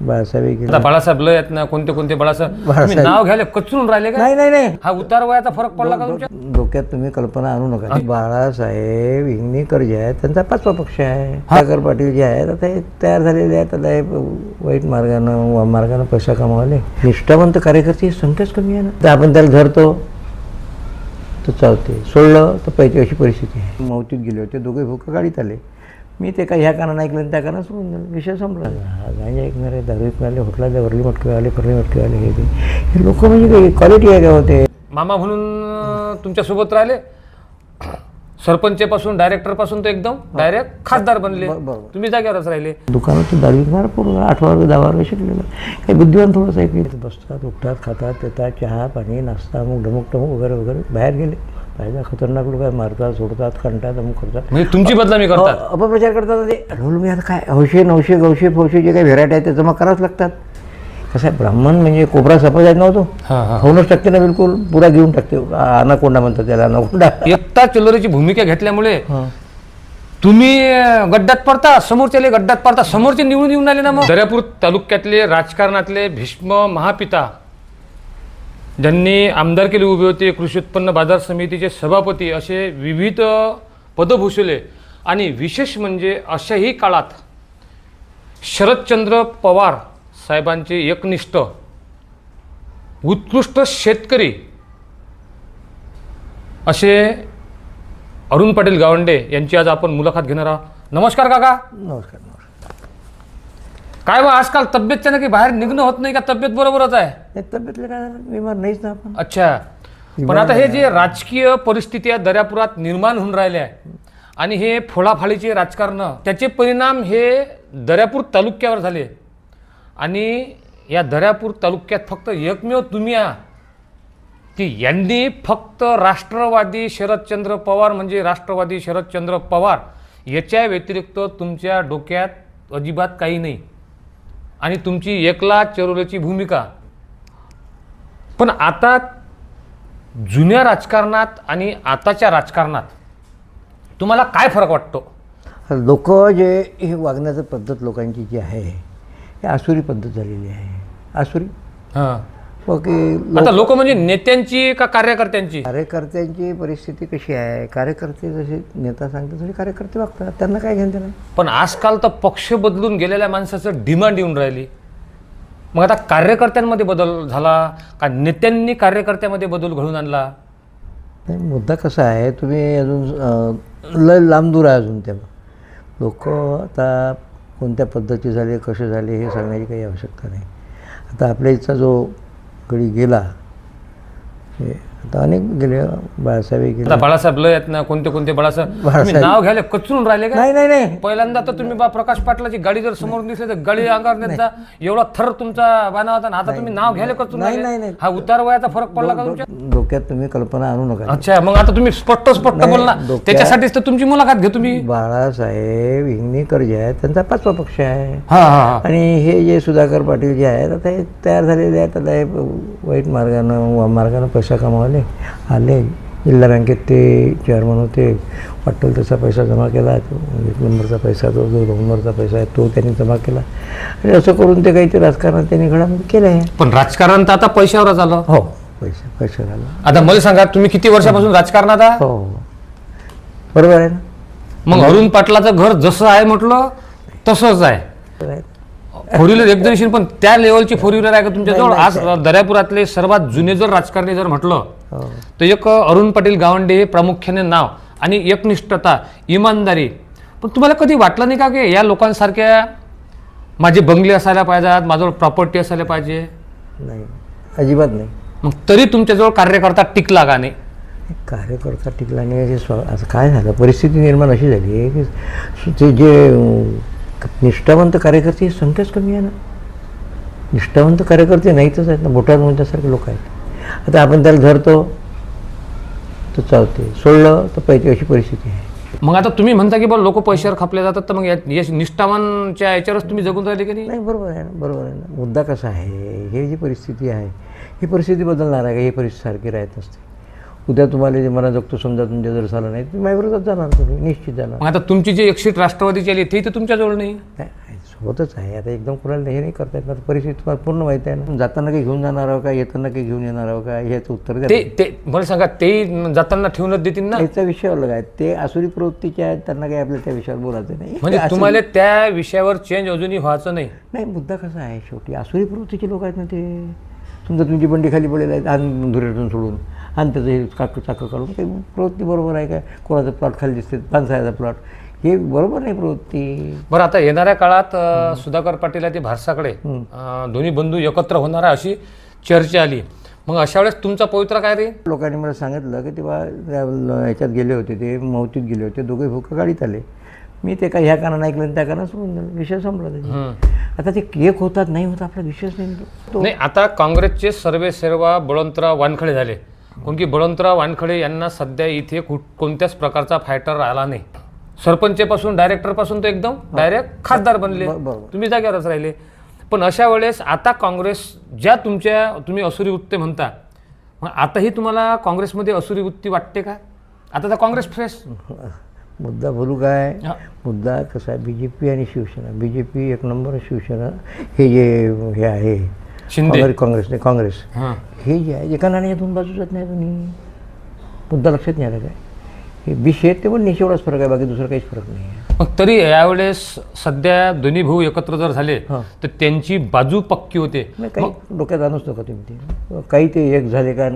बाळासाहेब आता बाळासाहेब लय आहेत ना, कोणते कोणते बाळासाहेब तुम्ही नाव घ्यायला कचरून राहिले का? नाही नाही नाही, हा उतार वयाचा फरक पडला का तुमच्या डोक्यात तुम्ही कल्पना आणू नका. बाळासाहेब हिंगणेकर जे आहेत त्यांचा 5वा पक्ष आहे. सागर पाटील जे आहेत आता हे तयार झालेले आहेत. आता हे वाईट मार्गानं पैसा कमावले. निष्ठावंत कार्यकर्ते संख्याच कमी आहे ना. तर आपण त्याला धरतो तर चालते, सोडलं तर पाहिजे अशी परिस्थिती आहे. मौतीत गेले होते दोघे भोकं गाडीत आले. मी ते काही ह्या कानानं ऐकलं त्या कानानं सोडून दिलं. विषय संपला. गांजा ऐकणारे, दारू ऐकणारे, होटलाचे वरली मटकेवाले, फरली मटकेवाले, हे लोक म्हणजे काही क्वालिटी आहे का होते. मामा म्हणून तुमच्यासोबत राहिले, सरपंचपासून डायरेक्टरपासून तर एकदम डायरेक्ट खासदार बनले. तुम्ही जागेवरच राहिले. दुकानात दारू विकणार पूर्ण 8 वर्ग 10 वर्ग शिकलेलं. काही बुद्धिवान थोडंच ऐकले. बसतात, उठतात, खातात, पितात, चहा पाणी नाश्ता अमुक ढमुक वगैरे वगैरे. बाहेर गेले पाहिजे खतरनाक लोक मारतात, सोडतात, खणतात, अमुक करतात. म्हणजे तुमची बदनामी करतात, अपप्रचार करतात. ते ढोल मी आता काय हौशे 900 गवशे फौशे जे काही व्हेरायटी आहेत ते जमा करावंच लागतात. कसं आहे, ब्राह्मण म्हणजे कोबरा सफा जात नव्हतो. 90% ना बिलकुल पुरा घेऊन टाकते. अनाकोंडा म्हणतात त्याला, अनाकोंडा. एकता चिल्लरीची भूमिका घेतल्यामुळे तुम्ही गड्ड्यात पडता, समोरच्याले गड्ड्यात पडता. समोरचे निवडून येऊन आले ना. मग दर्यापूर तालुक्यातले राजकारणातले भीष्म महापिता, ज्यांनी आमदारकीला उभे होते, कृषी उत्पन्न बाजार समितीचे सभापती, असे विविध पदं भूषवले. आणि विशेष म्हणजे अशाही काळात शरदचंद्र पवार साहेबांचे एकनिष्ठ उत्कृष्ट शेतकरी असे अरुण पाटील गावंडे यांची आज आपण मुलाखत घेणार आहोत. नमस्कार काका. नमस्कार. काय बा आजकाल तब्येतच्या ना की बाहेर निघणं होत नाही का? तब्येत बरोबरच आहे? तब्येतला काय झालं, बिमार नाहीच ना आपण. अच्छा, पण आता हे जे राजकीय परिस्थिती आहे दर्यापुरात निर्माण होऊन राहिले आहे आणि हे फोडाफाडीचे राजकारण, त्याचे परिणाम हे दर्यापूर तालुक्यावर झाले. आणि या दर्यापूर तालुक्यात फक्त एकमेव तुम्ही आहात की यांनी फक्त राष्ट्रवादी शरदचंद्र पवार म्हणजे राष्ट्रवादी शरदचंद्र पवार याच्या व्यतिरिक्त तुमच्या डोक्यात अजिबात काही नाही. आणि तुमची एकला चरोलेची भूमिका. पण आता जुन्या राजकारणात आणि आताच्या राजकारणात तुम्हाला काय फरक वाटतो? लोक जे हे वागण्याचं पद्धत लोकांची जी आहे ही आसुरी पद्धत झालेली आहे. आसुरी. हां, ओके. आता लोक म्हणजे नेत्यांची का कार्यकर्त्यांची? कार्यकर्त्यांची परिस्थिती कशी आहे, कार्यकर्ते जसे नेता सांगतात तसे कार्यकर्ते वागतात, त्यांना काय घेणं नाही. पण आजकाल तर पक्ष बदलून गेलेल्या माणसाचं डिमांड येऊन राहिली. मग आता कार्यकर्त्यांमध्ये बदल झाला का नेत्यांनी कार्यकर्त्यामध्ये बदल घडून आणला? मुद्दा कसा आहे, तुम्ही अजून लय लांब दूर आहे अजून. तेव्हा लोक आता कोणत्या पद्धती झाले, कसे झाले हे सांगण्याची काही आवश्यकता नाही. आता आपल्या इथचा जो गडी गेला, आता अनेक गेले. बाळासाहेब गेले. बाळासाहेब लय आहेत ना, कोणते कोणते बाळासाहेब तुम्ही नाव घ्यायला कचरून राहिले का? नाही नाही नाही, पहिल्यांदा तर तुम्ही बा प्रकाश पाटलाची गाडी जर समोर दिसली तर गाडी अंगावर नेता एवढा थर तुमचा बाना होता. आता तुम्ही नाव घ्यायला कचरून राहिले. हा उतार वयाचा फरक पडला का तुमच्या डोक्यात तुम्ही कल्पना आणू नका. अच्छा, मग आता तुम्ही स्पष्ट बोलला, त्याच्यासाठीच तर तुमची मुलाखत घे तुम्ही. बाळासाहेब हिंगणेकर जे आहेत त्यांचा 5वा पक्ष आहे. आणि हे जे सुधाकर पाटील जे आहेत आता हे तयार झालेले आहेत. आता हे वाईट मार्गानं पैसा कमावले. आले जिल्हा बँकेत ते चेअरमन होते. वाटेल तसा पैसा जमा केला. 1 नंबरचा पैसा, जो 2 नंबरचा पैसा आहे तो त्यांनी जमा केला. आणि असं करून ते काहीतरी राजकारण त्यांनी घडामोडी केलं आहे. पण राजकारण तर आता पैशावरच आलं. हो, पैशावर आलं. आता मला सांगा, तुम्ही किती वर्षापासून राजकारणात आहात? हो, बरोबर आहे ना. मग अरुण पाटलाचं घर जसं आहे म्हटलं तसंच आहे. 4 व्हीलर एकदम येशील, पण त्या लेवलची 4 व्हीलर आहे का तुमच्याजवळ? आज दर्यापुरातले सर्वात जुने जर राजकारणी जर म्हटलं तर एक अरुण पाटील गावंडे हे प्रामुख्याने नाव. आणि एकनिष्ठता, इमानदारी. पण तुम्हाला कधी वाटलं नाही का की या लोकांसारख्या माझे बंगले असायला पाहिजेत, माझ्याजवळ प्रॉपर्टी असायला पाहिजे? नाही, अजिबात नाही. मग तरी तुमच्याजवळ कार्यकर्ता टिकला का नाही? कार्यकर्ता टिकला नाही. असं काय झालं, परिस्थिती निर्माण अशी झाली आहे की ते जे निष्ठावंत कार्यकर्ते संख्याच कमी आहे ना. निष्ठावंत कार्यकर्ते नाहीतच आहेत ना, बोटात म्हणण्यासारखे लोक आहेत. आता आपण त्याला धरतो तर चालते, सोडलं तर पाहिजे अशी परिस्थिती आहे. मग आता तुम्ही म्हणता की बा लोक पैशावर खपले जातात, तर मग या निष्ठावानच्या याच्यावरच तुम्ही जगून राहिले की नाही? नाही, बरोबर आहे ना, बरोबर आहे ना. मुद्दा कसा आहे, हे जी परिस्थिती आहे ही परिस्थिती बदलणार आहे का? ही परिस्थिती सारखी राहत नसते. उद्या तुम्हाला जे मनाजोगतं समजा तुमच्या जर झालं नाही तुम्ही माझ्याविरोधात जाणार, तुम्ही निश्चित जाणार. मग आता तुमची जी एकशीट राष्ट्रवादीची आली ते तर तुमच्याजवळ नाही. नाही, सोबतच आहे. आता एकदम कोणाला हे नाही करता येत ना, परिस्थिती तुम्हाला पूर्ण माहिती आहे ना. जाताना काही घेऊन जाणार आहो का, येताना काही घेऊन येणार आहो का, ह्याचं उत्तर द्या. ते मला सांगा, ते जाताना ठेवूनच देतील ना. याचा विषय अलग आहे. ते आसुरी प्रवृत्तीचे आहेत, त्यांना काही आपल्या त्या विषयावर बोलायचं नाही. म्हणजे तुम्हाला त्या विषयावर चेंज अजूनही व्हायचं नाही. नाही, मुद्दा कसा आहे, शेवटी आसुरी प्रवृत्तीचे लोक आहेत ना ते. समजा तुमची बंडी खाली पडेल आहे, आणि धुऱ्यातून सोडून आणि त्याचं हे चाकं काढून काही प्रवृत्ती बरोबर आहे का? कोणाचा प्लॉट खाली दिसते 5,000चा प्लॉट, हे बरोबर नाही प्रवृत्ती. बरं, आता येणाऱ्या काळात सुधाकर पाटील आणि भारसाकडे दोन्ही बंधू एकत्र होणार आहे अशी चर्चा आली. मग अशा वेळेस तुमचा पवित्रा काय रे? लोकांनी मला सांगितलं की तेव्हा ह्याच्यात गेले होते, ते मौतीत गेले होते, दोघे भूक गाडीत आले. मी ते काय ह्या कानानं ऐकलं आणि त्या कानानं सोडून दिलं, विषय संपला त्याचा. आता ते एक होतात नाही होत आपला विषयच नाही. नाही, आता काँग्रेसचे सर्वेसर्वा बळवंतराव वानखडे झाले, कारण की बळवंतराव वानखडे यांना सध्या इथे कोणत्याच प्रकारचा फायटर आला नाही. सरपंचपासून डायरेक्टरपासून तर एकदम डायरेक्ट खासदार बनले, तुम्ही जागेवरच राहिले. पण अशा वेळेस आता काँग्रेस ज्या तुम्ही असुरी वृत्ती म्हणता, मग आताही तुम्हाला काँग्रेसमध्ये असुरी वृत्ती वाटते का? आता तर काँग्रेस फ्रेश. मुद्दा बोलू काय? मुद्दा कसा आहे, BJP आणि शिवसेना. BJP एक नंबर, शिवसेना हे जे हे आहे शिंदे काँग्रेस हे जे आहे एका नाण्याच्या दोन बाजूच आहेत. नाही तुम्ही मुद्दा लक्षात नाही आला काय? हे विषय ते पण निशेवढाच फरक आहे, बाकी दुसरा काहीच फरक नाही आहे. मग तरी यावेळेस सध्या दोन्ही भाऊ एकत्र जर झाले तर त्यांची बाजू पक्की होते. काही डोक्यात आणूच नका तुम्ही ते. काही ते एक झाले का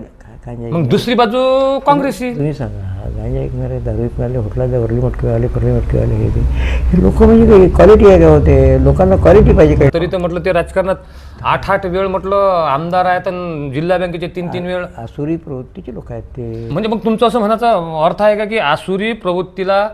मग दुसरी बाजू काँग्रेसची. तुम्ही सांगा, हा गांजा ऐकणारे, दारू ऐकणारे, होटलाचे वरली मटकेवाले, परली मटकेवाले, हे लोक म्हणजे काही क्वालिटी आहे का होते? लोकांना क्वालिटी पाहिजे काय? तरी तर म्हटलं ते राजकारणात 8 वेळ म्हटलं आमदार आहेत आणि जिल्हा बँकेचे 3 वेळ. आसुरी प्रवृत्तीचे लोक आहेत ते. म्हणजे मग तुमचं असं म्हणायचा अर्थ आहे का की आसुरी प्रवृत्तीला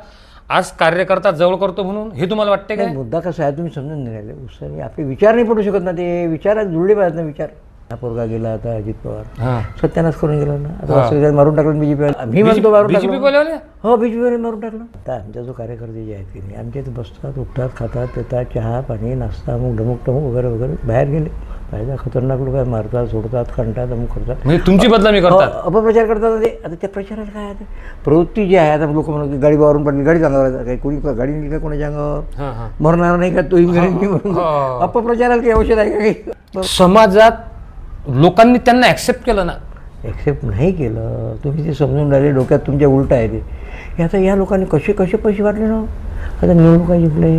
आज कार्यकर्ता जवळ करतो म्हणून हे तुम्हाला वाटते का? मुद्दा कसा आहे तुम्ही समजून नाही राहिले. आपले विचार नाही पडू शकत ना, ते विचारात जुळले पाहिजेत ना. विचार हा पोरगा गेला आता अजित पवार सत्यानाश करून गेला ना. आता मारून टाकलं BJP. मी म्हणतो मारून टाकलं. हो, BJP मारून टाकलं. आता आमच्या जो कार्यकर्ते जे आहेत की नाही, आमच्या इथे बसतात, उठतात, खातात, पितात, चहा पाणी नाश्ता अमुक ढमुक वगैरे वगैरे. बाहेर गेले पाहिजे खतरनाक लोक आहे, मारतात, सोडतात, खणतात, अमुक करतात. म्हणजे तुमची बदनामी करतात, अपप्रचार करतात ते. आता त्या प्रचाराला काय आहे, प्रवृत्ती जी आहे. आता लोक म्हणतात गाडी बावरून पडली, गाडी अंगावर काही कोणी गाडी निघली का कोणाच्या अंगावर मरणार नाही का तोही म्हणून अपप्रचाराला काही औषध आहे का काही? समाजात लोकांनी त्यांना ॲक्सेप्ट केलं ना. ॲक्सेप्ट नाही केलं तुम्ही, ते समजून राहिले, डोक्यात तुमच्या उलट आहे ते. हे आता या लोकांनी कसे पैसे वाटले ना. आता निवडणुका जिंकले,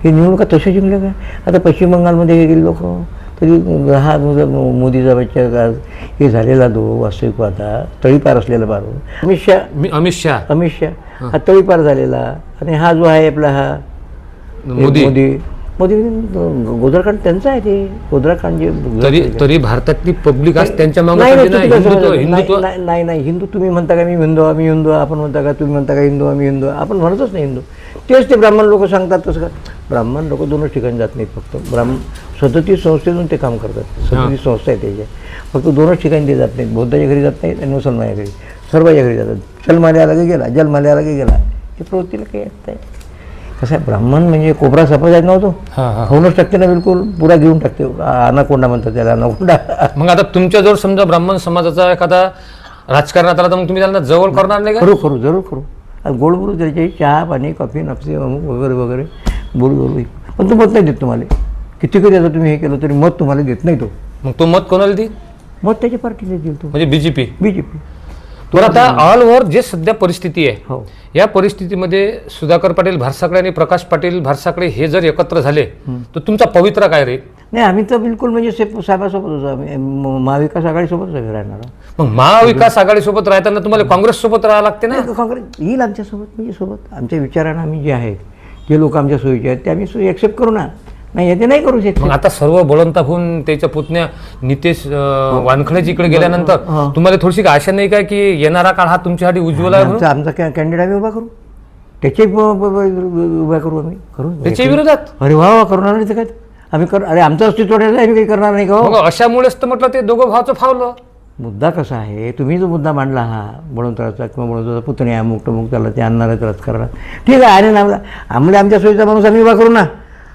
हे निवडणुका तसे जिंकले काय? आता पश्चिम बंगालमध्ये हे गेले लोक, तरी हा मोदीचा बच्चा हे झालेला दो वास्तविक आता तळीपार असलेला पार अमित शहा हा तळीपार झालेला. आणि हा जो आहे आपला हा मोदी गोधराकांड त्यांचं आहे. ते गोधराकांड जे तरी भारतातली पब्लिक आज त्यांच्या नाही हिंदू तुम्ही म्हणता का मी हिंदू आपण म्हणता का तुम्ही म्हणता का हिंदू आम्ही हिंदू, आपण म्हणतच नाही हिंदू. तेच ते ब्राह्मण लोक सांगतात तसं का? ब्राह्मण लोक दोनच ठिकाणी जात नाहीत, फक्त 37 संस्थेतून ते काम करतात. 37 संस्था आहे त्याच्या, फक्त दोनच ठिकाणी ते जात नाहीत. बौद्धाच्या घरी जात नाहीत आणि मुसलमानाच्या घरी, सर्वांच्या घरी जातात. जन्माला गेला हे प्रवृत्तीला काही येत नाही. कसं आहे, ब्राह्मण म्हणजे कोबरा सापच आहे नव्हतो, खाऊनच टाकते ना, बिलकुल पुरा घेऊन टाकते. अनाकोंडा म्हणतात त्याला, अनाकोंडा. मग आता तुमच्याजवळ समजा ब्राह्मण समाजाचा एखादा राजकारणात आला तर मग तुम्ही त्यांना जवळ करणार नाही का? करू जरूर करू. गोड बोलू त्याच्याही, चहा पाणी कॉफी नफसे अमुक वगैरे बोलू. पण तो मत नाही देत तुम्हाला. किती कधी आता तुम्ही हे केलं तरी मत तुम्हाला देत नाही तो. मग तो मत कोणाला देईल? मत त्याच्या पार्टीला देईल तो, म्हणजे BJP. तर आता ऑल ओव्हर जे सध्या परिस्थिती आहे, हो, या परिस्थितीमध्ये सुधाकर पाटील भारसाकडे आणि प्रकाश पाटील भारसाकडे हे जर एकत्र झाले तर तुमचा पवित्रा काय रे? नाही, आम्ही तर बिलकुल म्हणजे साहेबासोबत होतो. आम्ही महाविकास आघाडीसोबतच राहणार. मग महाविकास आघाडीसोबत राहताना तुम्हाला काँग्रेससोबत राहावं लागते ना? काँग्रेस येईल आमच्यासोबत, म्हणजे सोबत आमच्या विचारानं आम्ही जे आहेत, जे लोक आमच्या सोयीचे आहेत ते आम्ही ॲक्सेप्ट करू ना. नाही ते नाही करू शकत. मग आता सर्व बळवंता होऊन त्याच्या पुतण्या नितेश वानखडेच्या इकडे गेल्यानंतर तुम्हाला थोडीशी आशा नाही काय की येणारा काळ हा तुमच्यासाठी उज्ज्वल आहे? आमचा कॅन्डिडेट आम्ही उभा करू, त्याचे उभा करू, आम्ही करू त्याच्या विरोधात. अरे वा, करणार नाही तर काय आम्ही अरे आमचं अस्तित्व आम्ही काही करणार नाही का? अशामुळेच तर म्हटलं ते दोघं भावाचं फावलं. मुद्दा कसा आहे, तुम्ही जो मुद्दा मांडला हा बळवंतराचा किंवा बळवंतराचा पुतण्या अमुक टमुक त्याला ते आणणार आहेत राजकारणात, ठीक आहे. आणि आमच्या सोयीचा माणूस आम्ही उभा करू ना.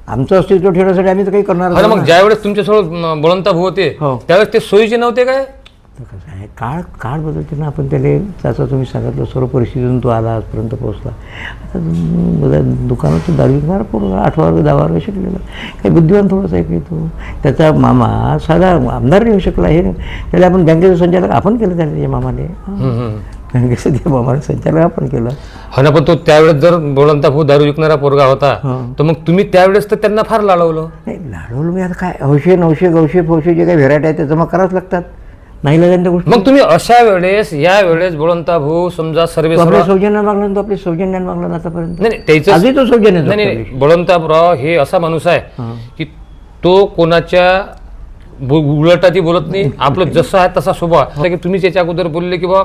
आमचं अस्तित्व ठेवण्यासाठी आम्ही तर काही करणार. मग ज्यावेळेस तुमच्यासोबत बळवंता भाऊ होते त्यावेळेस ते सोयीचे नव्हते काय? तर कसं आहे, काळ बदलते ना. आपण त्याला त्याचं तुम्ही सांगितलं सर्व परिस्थितीतून तो आला आजपर्यंत पोहोचला. आता बघा दुकानात तो दारू विकणारा पोरगा 8 वर्ग 10 वर्ग शिकलेला, काही बुद्धिवान थोडंच आहे की तो. त्याचा मामा साधा आमदार नाही होऊ शकला. हे त्याला आपण बँकेचं संचालक आपण केलं त्याला, त्याच्या मामाने बँकेचं त्या मामाने संचालक आपण केलं. हो ना, पण तो त्यावेळेस जर बोलता भाऊ दारू विकणारा पोरगा होता तर मग तुम्ही त्यावेळेस तर त्यांना फार लाडवलं. नाही लाडवलं मी आता काय, 800 900 गवशे फौशे जे काही व्हेरायटी आहेत ते जमा करावंच लागतात. नाही लागेल गोष्ट. मग तुम्ही अशा वेळेस या वेळेस बोलता भाऊ समजा सर्व आपल्या सौजन्यानं मागलं तो आपल्या सौजन्यानं मागलं ना आतापर्यंत. नाही त्याचं आधी तो सौजन्य नाही बळवंतराव हे असा माणूस आहे की तो कोणाच्या उलटाती बोलत नाही. आपलं जसं आहे तसा स्वभाव. की तुम्ही त्याच्या अगोदर बोलले की बा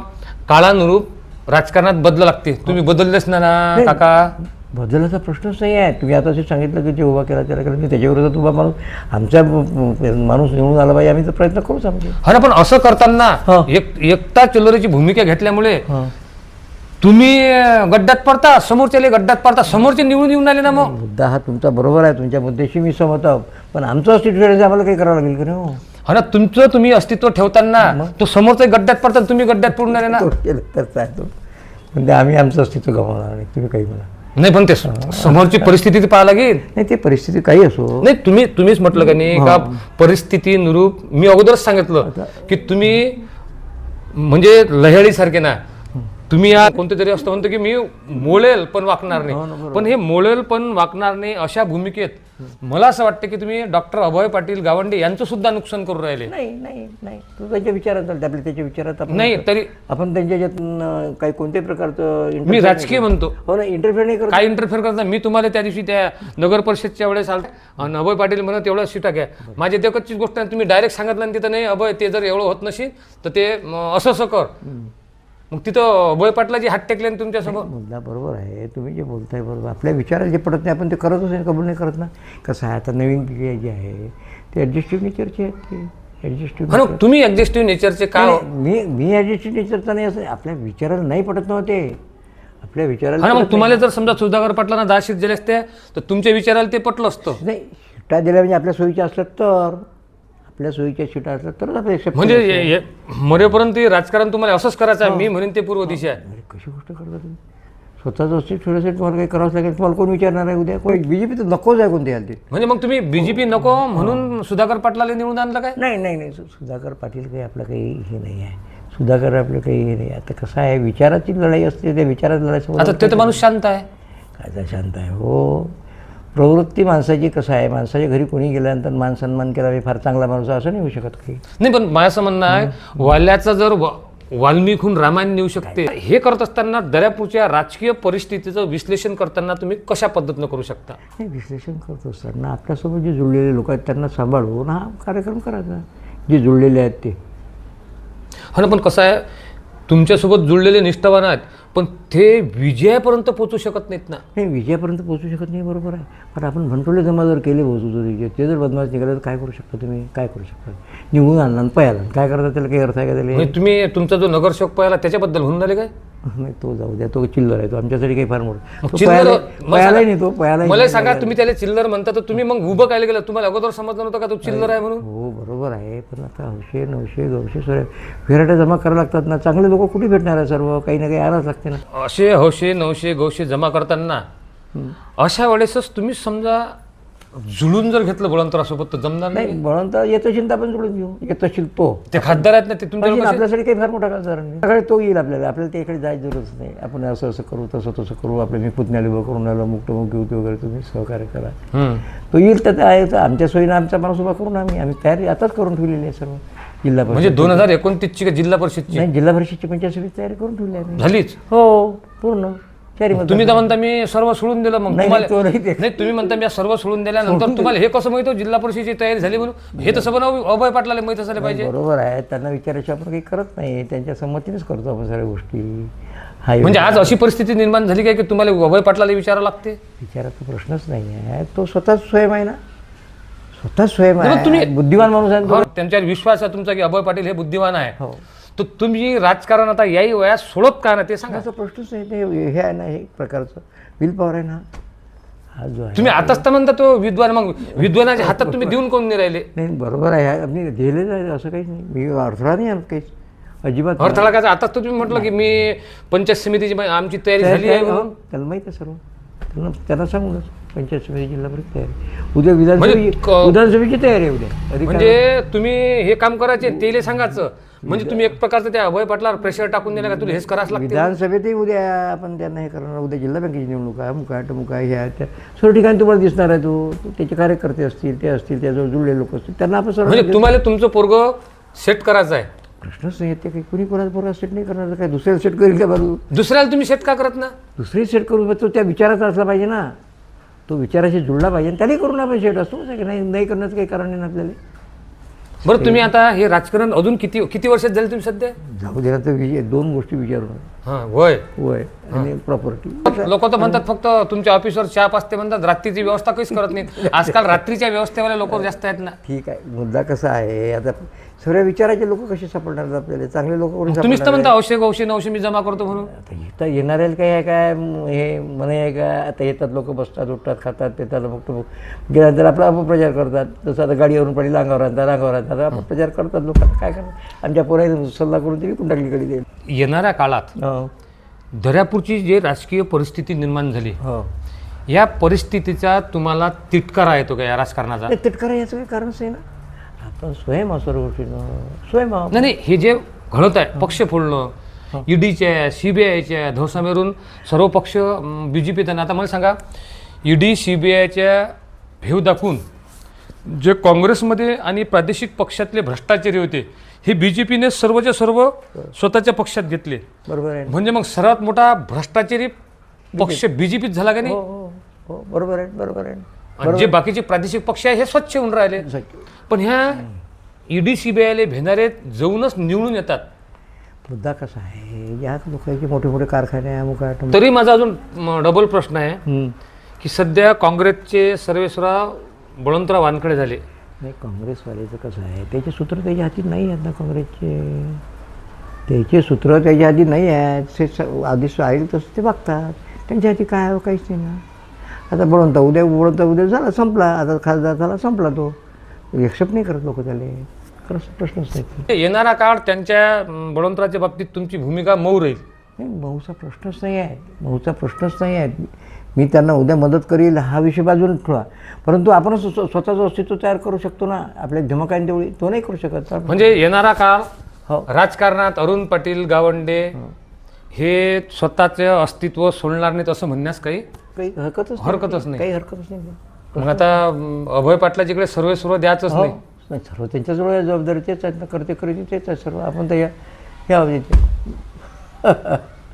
काळानुरूप राजकारणात बदल लागते, तुम्ही बदललेच ना काका. बदलाचा प्रश्नच नाही आहे. तुम्ही आता असं सांगितलं की जे उभा केला त्याला केला, मी त्याच्याविरोधात उभा माणूस आमचा माणूस निवडून आला पाहिजे, आम्ही तर प्रयत्न करूच आमचे. हा ना, पण असं करताना एकता चिल्लरेची भूमिका घेतल्यामुळे तुम्ही गड्ड्यात पडता, समोरच्याला गड्ड्यात पडता, समोरचे निवडून येऊन आले ना. मग मुद्दा हा तुमचा बरोबर आहे, तुमच्या मुद्द्याशी मी सहमत आहोत, पण आमचं अस्तित्व ठेवायचं आम्हाला काही करावं लागेल का नाही. हा ना, तुमचं तुम्ही अस्तित्व ठेवताना तो समोरचा गड्ड्यात पडता, तुम्ही गड्ड्यात पडून आले ना. केलं तर चालतो, पण ते आम्ही आमचं अस्तित्व गमावणार नाही. तुम्ही काही म्हणा नाही, पण ते समोरची परिस्थिती पाहायला लागेल. नाही ते परिस्थिती काही असो. नाही तुम्हीच म्हटलं का नाही का परिस्थिती नुरूप. मी अगोदरच सांगितलं की तुम्ही म्हणजे लह्याळी सारखे ना. तुम्ही या कोणते तरी असतं म्हणतो की मी मोळेल पण वाकणार नाही, पण हे मोळेल पण वाकणार नाही अशा भूमिकेत मला असं वाटतं की तुम्ही डॉक्टर अभय पाटील गावंडे यांचं सुद्धा नुकसान करून राहिले. नाही तू त्याच्या विचारात चालते, आपल्या त्याच्या विचारात नाही तरी आपण त्यांच्यात काही कोणत्याही प्रकारचं मी राजकीय म्हणतो. हो ना, इंटरफेअर नाही करत. काय इंटरफेअर करता. मी तुम्हाला त्या दिवशी त्या नगर परिषदच्या वेळेस आलो, अभय पाटील म्हणत एवढं सीटा घ्या. माझ्या देखतचीच गोष्ट आहे, तुम्ही डायरेक्ट सांगितलं आणि तिथं नाही अभय ते जर एवढं होत नसेल तर ते असं कर. मग तिथं अभय पाटलाची हात टेकले तुमच्यासमोर. मुद्दा बरोबर आहे, तुम्ही जे बोलताय बरोबर. आपल्या विचारात जे पडत नाही आपण ते करतच नाही, कबूल नाही करत ना. कसं आहे आता नवीन पिढी जी आहे ते ॲडजस्टिव्ह नेचरचे आहेत. ते ॲडजस्टिव्ह तुम्ही ॲडजस्टिव्ह नेचरचे का. मी ॲडजस्टिव्ह नेचरचा नाही, असं आपल्या विचाराला नाही पडत नव्हते. आपल्या विचाराला मग तुम्हाला जर समजा सुधाकर पाटलांना 10 सीट दिले असते तर तुमच्या विचाराला ते पटलं असतं. नाही, सीटा दिल्या म्हणजे आपल्या सोयीच्या असल्या तर, आपल्या सोयीच्या सीटा असल्या तरच आपल्या म्हणजे मरेपर्यंत राजकारण तुम्हाला असंच करायचं आहे. मी म्हणेन ते पूर्व दिशा आहे. कशी गोष्ट करता तुम्ही. स्वतःच अस्तित्व ठेवण्यासाठी तुम्हाला काही करावंच लागेल. तुम्हाला कोण विचारणार आहे उद्या. कोणी बीजेपी तर नकोच आहे कोणती हालती. म्हणजे मग तुम्ही बीजेपी नको म्हणून सुधाकर पाटलाला निवडून आणलं काय. नाही सुधाकर पाटील काही आपलं काही हे नाही आहे. सुधाकर आपलं काही हे नाही. आता कसं आहे, विचाराची लढाई असते, त्या विचारात लढाई. आता ते तर माणूस शांत आहे. काय शांत आहे हो. प्रवृत्ती माणसाची कसं आहे, माणसाच्या घरी कोणी गेल्यानंतर मान सन्मान केला फार चांगला माणूस असं नाही होऊ शकत काही. नाही, पण माझं असं म्हणणं आहे वाल्याचा जर वाल्मिकहून रामायण नेऊ शकते. हे करत असताना दर्यापूरच्या राजकीय परिस्थितीचं विश्लेषण करताना तुम्ही कशा पद्धतीनं करू शकता. हे विश्लेषण करत असताना आपल्यासोबत जे जुळलेले लोक आहेत त्यांना सांभाळून हा कार्यक्रम करायचा. जे जुळलेले आहेत ते. हो ना, पण कसं आहे तुमच्यासोबत जुळलेले निष्ठावान आहेत पण ते विजयापर्यंत पोहोचू शकत नाहीत ना. नाही, विजयापर्यंत पोहोचू शकत नाही, बरोबर आहे. पण आपण भंटोले जमा जर केले पोहोचू ते जर बदमाश निघाले तर काय करू शकता तुम्ही. काय करू शकता. निघून आणला पयाला काय करता, त्याला काही अर्थ आहे का त्याला. तुम्ही तुमचा जो नगरसेवक पाहिला त्याच्याबद्दल म्हणून आले काय. नाही तो जाऊ द्या, तो चिल्लर आहे. तो आमच्यासाठी काही फार मोठं पयालाही नाही. तो पयाला मला सांगा, तुम्ही त्याला चिल्लर म्हणता तर तुम्ही मग उभं काय गेलं. तुम्हाला अगोदर समजलं नव्हतं का तो चिल्लर आहे म्हणून. हो बरोबर आहे, पण आता 800 900 900 सोऱ्या व्हेरायट्या जमा करावं लागतात ना. चांगले लोक कुठे भेटणार आहे. सर्व काही ना काही आणावंच लागते ना. 800 900 900 जमा करताना अशा वेळेसच तुम्ही समजा जुळून जर घेतलं बळवंतरासोबत तर जमणार नाही. बळवंतर येत असेल तर आपण जुळून घेऊ. येत असेल तो ते खासदार आहेत ना, ते तुमच्या आपल्यासाठी काही फार मोठा खासदार नाही. तो येईल आपल्याला त्याकडे जायची जरूरच नाही. आपण असं असं करू तसं करू. आपलं मी पुतण्याला उभं करून आलो मुक्तमुखी होती वगैरे, तुम्ही सहकार्य करा. तो येईल तर आहे आमच्या सोयीनं आमचा माणूस उभा करून आम्ही तयारी आताच करून ठेवलेली आहे सर्व. जिल्हा परिषद म्हणजे 2029ची का जिल्हा परिषदची. नाही, जिल्हा परिषदची पंचायत समिती तयारी करून ठेवली आहे झालीच. हो पूर्ण. तुम्ही तर म्हणता मी सर्व सोडून दिलं. मग तुम्हाला नाही, तुम्ही म्हणता मी सर्व सोडून दिल्यानंतर तुम्हाला हे कसं माहिती जिल्हा परिषदेची तयारी झाली म्हणून. हे तसं पण अभय पाटलाला माहित असायला पाहिजे. बरोबर आहे, त्यांना विचारायची आपण काही करत नाही. त्यांच्या संमतीनेच करतो आपण सगळ्या गोष्टी. हा म्हणजे आज अशी परिस्थिती निर्माण झाली काय की तुम्हाला अभय पाटलाला विचारावं लागते. विचाराचा प्रश्नच नाही आहे. तो स्वतःच स्वयं आहे ना. स्वतःच स्वयं आहे. तुम्ही बुद्धिमान माणूस आहे. त्यांच्यावर विश्वास आहे तुमचा की अभय पाटील हे बुद्धिमान आहे. तर तुम्ही राजकारण आता याही वयात सोडत का ना ते सांगायचा प्रश्नच नाही. हे आहे ना, हे प्रकारचं विल पॉवर आहे ना हा जो आहे. तुम्ही आताच तर म्हणता तो विद्वान. मग विद्वानाच्या हातात तुम्ही देऊन कोण नाही राहिले. नाही बरोबर आहे, आम्ही दिलेलं आहे असं काहीच नाही. मी अडथळा नाही आणत काहीच. अजिबात भर तळाकाचं आताच तुम्ही म्हटलं की मी पंचायत समितीची आमची तयारी झाली आहे म्हणून. त्याला माहिती आहे सर्व, त्यांना सांगूनच पंचायत समिती जिल्हा परिषद तयारी, उद्या विधानसभेची तयारी आहे उद्या. म्हणजे तुम्ही हे काम करायचे तेले सांगायचं, म्हणजे तुम्ही एक प्रकारचं त्या अभय पाटलावर प्रेशर टाकून दिलं का तुला हेच करावं लागतं. विधानसभेतही उद्या आपण त्यांना हे करणार, उद्या जिल्हा बँकेची निवडणूक आहे, अमुक आहे टमुक आहे, ह्या त्या सर्व ठिकाणी तुम्हाला दिसणार आहे. त्याचे कार्यकर्ते असतील, ते असतील, त्याजवळ जुळलेले लोक असतील, त्यांना आपण सर्व म्हणजे तुम्हाला तुमचं पोरग सेट करायचं आहे. प्रश्नच नाही येते काही, कुणी कोणाचा पोरगा सेट नाही करणार, काय दुसऱ्याला सेट करेल का बाजू, दुसऱ्याला तुम्ही सेट का करत ना. दुसरी सेट करून तो त्या विचाराचा असला पाहिजे ना, तो विचाराशी जुळला पाहिजे, आणि त्यालाही करून आपण सेट असतो नाही करण्याचं काही कारण नाही आपल्याला. बरं तुम्ही आता हे राजकारण अजून किती वर्षात झाले तुम्ही सध्या. जाऊ दे तर दोन गोष्टी विचारून, हां वय वय आणि प्रॉपर्टी. लोक तर म्हणतात फक्त तुमच्या ऑफिसवर चहा पाचते म्हणतात, रात्रीची व्यवस्था काहीच करत नाही. आजकाल रात्रीच्या व्यवस्थेवाले लोक जास्त आहेत ना. ठीक आहे, मुद्दा कसा आहे, आता सर्व विचाराचे लोक कसे सापडणार आपल्याला, चांगले लोक तुम्हीच तर म्हणता औषध मी जमा करतो म्हणून. आता येणाऱ्याला काही आहे काय, हे म्हणे आहे का, आता येतात लोक, बसतात उठतात खातात पितात, फक्त गेल्यानंतर आपला अपप्रचार करतात. जसं आता गाडीवरून पडली अंगावर आणतात अपप्रचार करतात लोक, काय करतात. आमच्या पोराने सल्ला करून तरी कुंडाकली कडे देईल. येणाऱ्या काळात दर्यापूरची जी राजकीय परिस्थिती निर्माण झाली, हो, या परिस्थितीचा तुम्हाला तिटकारा येतो का या राजकारणाचा. तिटकारा याचं काही कारणच आहे ना, आपण स्वयं सर्व गोष्टीनं नाही हे जे घडत आहे, पक्ष फोडणं, ईडीच्या CBIच्या धोसामेरून सर्व पक्ष BJP. आता मला सांगा, ईडी CBIच्या भेव दाखवून जे काँग्रेसमध्ये आणि प्रादेशिक पक्षातले भ्रष्टाचारी होते, हे BJPने सर्वच्या सर्व स्वतःच्या पक्षात घेतले. बरोबर आहे, म्हणजे मग सर्वात मोठा भ्रष्टाचारी पक्ष BJPच झाला का नाही. हो बरोबर आहे, बरोबर आहे. आणि जे बाकीचे प्रादेशिक पक्ष आहे हे स्वच्छ होऊन राहिले. पण ह्या ईडी CBIला भेणारे जाऊनच निवडून येतात. मुद्दा कसा आहे, या लोकांचे मोठे मोठे कारखाने अमुक आहे. तरी माझा अजून डबल प्रश्न आहे की सध्या काँग्रेसचे सर्वेसर्वा बळवंतराव वानखडे झाले. नाही, काँग्रेसवाल्याचं कसं आहे, त्याचे सूत्र त्याच्या हाती नाही आहेत ना, काँग्रेसचे त्याचे सूत्र त्याच्या हाती नाही आहेत. ते आधी आहे तसं ते बघतात, त्यांच्या हाती काय काहीच नाही ना. आता बळवंत उद्या झाला, संपला, आता खासदार झाला, संपला, तो एक्सेप्ट नाही करत लोक त्याला, खरंच प्रश्नच नाही. येणारा काळ त्यांच्या बळवंतरावच्या बाबतीत तुमची भूमिका मऊ राहील. नाही, भाऊचा प्रश्नच नाही आहे, भाऊचा प्रश्नच नाही आहे. मी त्यांना उद्या मदत करील हा विषय बाजूला ठेवा, परंतु आपण स्वतःचं अस्तित्व तयार करू शकतो ना, आपल्या धमकाने तेवढी तो नाही करू शकत. म्हणजे येणारा काळ हो, राजकारणात अरुण पाटील गावंडे हे स्वतःचे अस्तित्व सोडणार नाहीत असं म्हणण्यास काही हरकतच नाही. काही हरकतच नाही. मग आता अभय पाटलाच्याकडे सर्व द्यायचंच नाही. सर्व त्यांच्याजवळ जबाबदारी तेच आहेत ना, करते तेच आहे सर्व. आपण तर या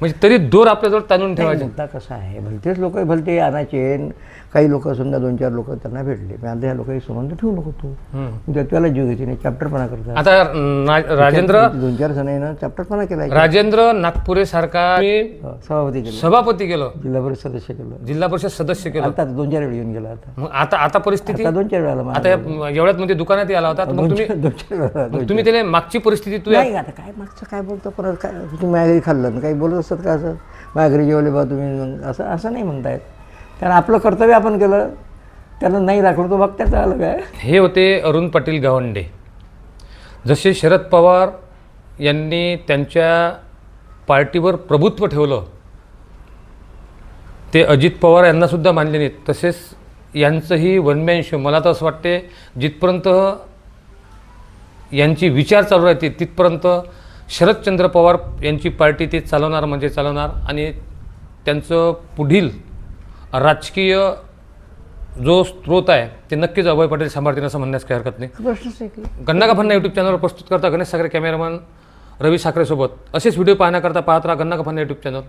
म्हणजे तरी दोर आपल्याजवळ ताणून ठेवायचे. मुद्दा कसा आहे, भलतेच लोक भलते आणायचे, काही लोक समजा 2-4 लोक त्यांना भेटले, पण आता ह्या लोकांशी संबंध ठेवू नको तू, उद्या त्याला जीव घेते नाही, चॅप्टरपणा करतात. आता राजेंद्र 2-4 जणांना चॅप्टरपणा केला, राजेंद्र नागपुरे सारखा सभापती केलं, जिल्हा परिषद सदस्य केलं, जिल्हा परिषद सदस्य केलं. आता 2-4 वेळ येऊन गेला. आता आता परिस्थिती 2-4 वेळाला आता एवढ्यात मध्ये दुकानात आला होता, मग तुम्ही त्याला मागची परिस्थिती तू नाही. आता काय मागचं काय बोलतो, परत काय तुम्ही माझ्या घरी खाल्लं ना, काही बोलत असतात का असं, माझ्या घरी जेवले बा तुम्ही, असं नाही म्हणतायत. कारण आपलं कर्तव्य आपण केलं, त्यांना नाही राखलं तो बघ त्याचं आलं काय. हे होते अरुण पाटील गावंडे. जसे शरद पवार यांनी त्यांच्या पार्टीवर प्रभुत्व ठेवलं, ते अजित पवार यांनासुद्धा मानले नाहीत. तसेच यांचंही वन मॅन शो. मला तर असं वाटते जिथपर्यंत यांची विचार चालू राहतील तिथपर्यंत शरदचंद्र पवार यांची पार्टी ते चालवणार म्हणजे चालवणार, आणि त्यांचं पुढील राजकीय जो स्रोत आहे ते नक्कीच अभय पाटील सांभाळतील असं म्हणण्यास काही हरकत नाही. गन्ना का फन्ना यूट्यूब चॅनलवर प्रस्तुत करता गणेश साखरे, कॅमेरामॅन रवी साखरेसोबत. असेच व्हिडिओ पाहण्याकरता पाहत राहा गन्ना का फन्ना यूट्यूब चॅनल.